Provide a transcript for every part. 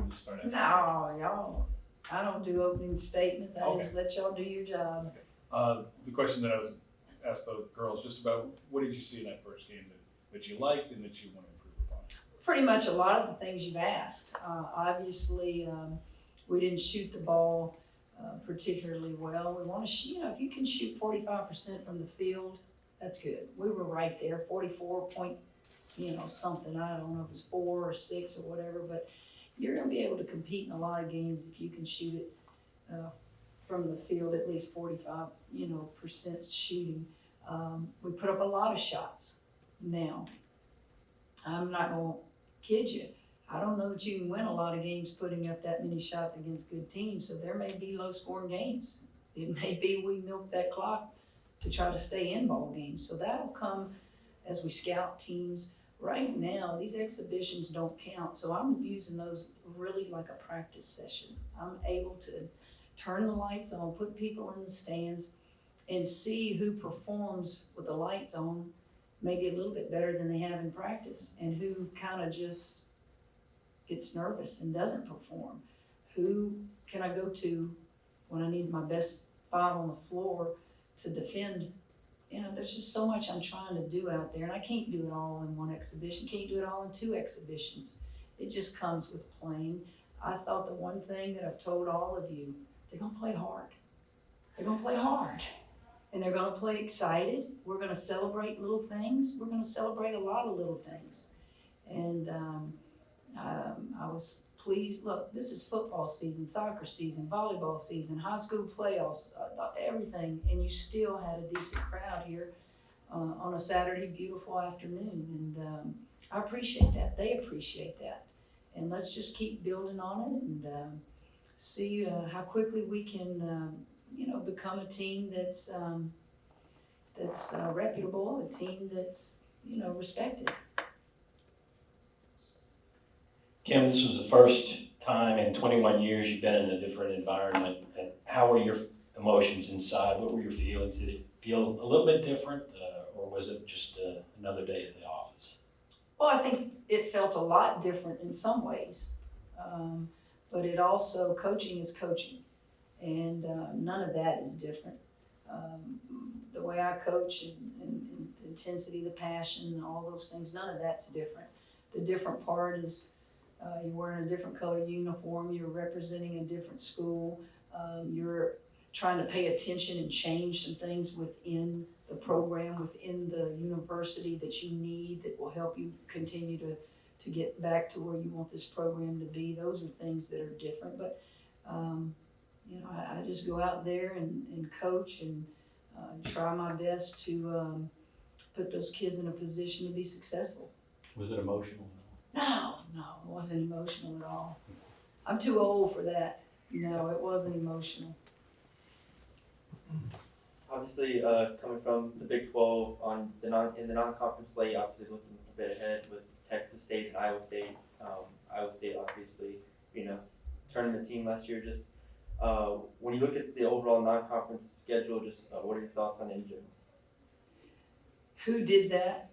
can just start asking? No, y'all, I don't do opening statements, I just let y'all do your job. The question that I was asked the girls, just about what did you see in that first game that you liked and that you want to improve upon? Pretty much a lot of the things you've asked. Obviously, we didn't shoot the ball particularly well. We want to, if you can shoot 45% from the field, that's good. We were right there, 44 point, something. I don't know if it was 4 or 6 or whatever, but you're going to be able to compete in a lot of games if you can shoot it from the field, at least 45, percent shooting. We put up a lot of shots. Now, I'm not going to kid you. I don't know that you can win a lot of games putting up that many shots against good teams, so there may be low-scoring games. It may be we milk that clock to try to stay in ball games. So that'll come as we scout teams. Right now, these exhibitions don't count, so I'm using those really like a practice session. I'm able to turn the lights on, put people in the stands, and see who performs with the lights on maybe a little bit better than they have in practice, and who kind of just gets nervous and doesn't perform. Who can I go to when I need my best 5 on the floor to defend? There's just so much I'm trying to do out there, and I can't do it all in one exhibition, can't do it all in 2 exhibitions. It just comes with playing. I thought the one thing that I've told all of you, they're gonna play hard. They're gonna play hard. And they're gonna play excited. We're gonna celebrate little things. We're gonna celebrate a lot of little things. And I was pleased. Look, this is football season, soccer season, volleyball season, high school playoffs, everything. And you still had a decent crowd here on a Saturday, beautiful afternoon. And I appreciate that. They appreciate that. And let's just keep building on it and see how quickly we can, become a team that's reputable, a team that's, respected. Kim, this was the first time in 21 years you've been in a different environment. And how were your emotions inside? What were your feelings? Did it feel a little bit different, or was it just another day at the office? Well, I think it felt a lot different in some ways, but it also, coaching is coaching, and none of that is different. The way I coach and the intensity, the passion, and all those things, none of that's different. The different part is you're wearing a different color uniform, you're representing a different school, you're trying to pay attention and change some things within the program, within the university that you need, that will help you continue to get back to where you want this program to be. Those are things that are different, but I just go out there and coach and try my best to put those kids in a position to be successful. Was it emotional? No, it wasn't emotional at all. I'm too old for that. No, it wasn't emotional. Obviously, coming from the Big 12 in the non-conference slate, obviously looking a bit ahead with Texas State and Iowa State. Iowa State, obviously, turning the team last year. Just when you look at the overall non-conference schedule, just what are your thoughts on it in general? Who did that?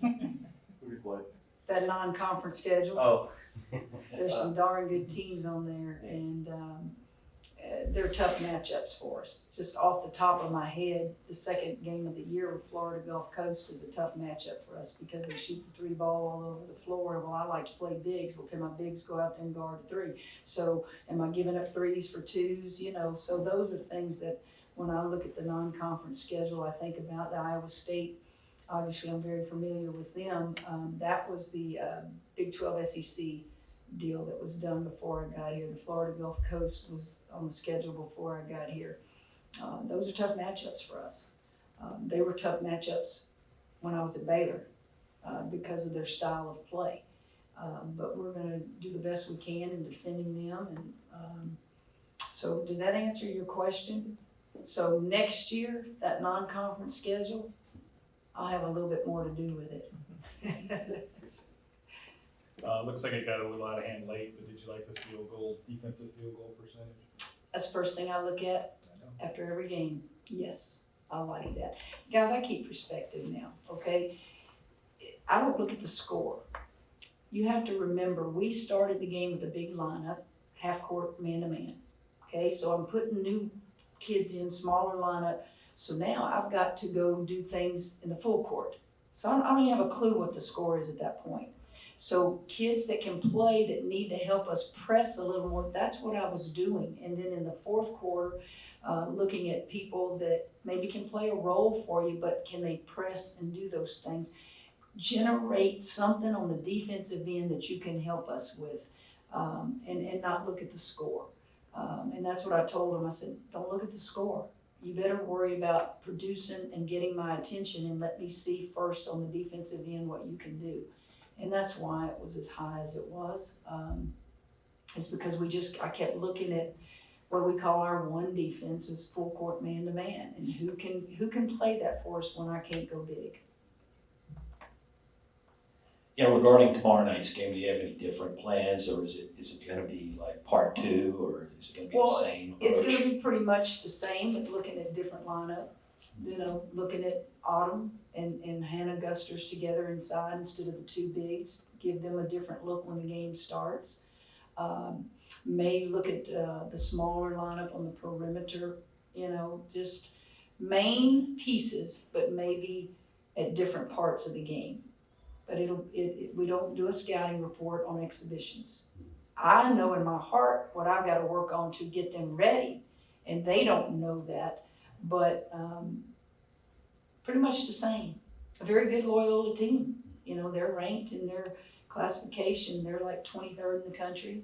Who did what? That non-conference schedule? Oh. There's some darn good teams on there, and they're tough matchups for us. Just off the top of my head, the second game of the year with Florida Gulf Coast was a tough matchup for us because they shoot the 3 ball all over the floor. Well, I like to play bigs. Well, can my bigs go out there and guard the 3? So am I giving up 3s for 2s? So those are things that when I look at the non-conference schedule, I think about the Iowa State. Obviously, I'm very familiar with them. That was the Big 12 SEC deal that was done before I got here. The Florida Gulf Coast was on the schedule before I got here. Those are tough matchups for us. They were tough matchups when I was at Baylor because of their style of play. But we're going to do the best we can in defending them. And so does that answer your question? So next year, that non-conference schedule, I'll have a little bit more to do with it. Looks like it got a little out of hand late, but did you like the defensive field goal percentage? That's the first thing I look at after every game. Yes, I like that. Guys, I keep perspective now, okay? I don't look at the score. you have to remember, we started the game with a big lineup, half court, man-to-man. Okay, so I'm putting new kids in, smaller lineup. So now I've got to go do things in the full court. So I don't even have a clue what the score is at that point. So kids that can play, that need to help us press a little more, that's what I was doing. And then in the fourth quarter, looking at people that maybe can play a role for you, but can they press and do those things? Generate something on the defensive end that you can help us with, and not look at the score. And that's what I told them. I said, don't look at the score. You better worry about producing and getting my attention, and let me see first on the defensive end what you can do. And that's why it was as high as it was. It's because I kept looking at what we call our one defense is full court man-to-man, and who can play that for us when I can't go big. Yeah, regarding tomorrow night's game, do you have any different plans, or is it gonna be like part two, or is it gonna be the Well, same It's approach? gonna be pretty much the same, but looking at different lineup. Looking at Autumn and Hannah Gusters together inside instead of the two bigs, give them a different look when the game starts. May look at the smaller lineup on the perimeter, just main pieces, but maybe at different parts of the game. But we don't do a scouting report on exhibitions. I know in my heart what I've got to work on to get them ready, and they don't know that. But pretty much the same. A very good Loyola team. They're ranked in their classification. They're like 23rd in the country.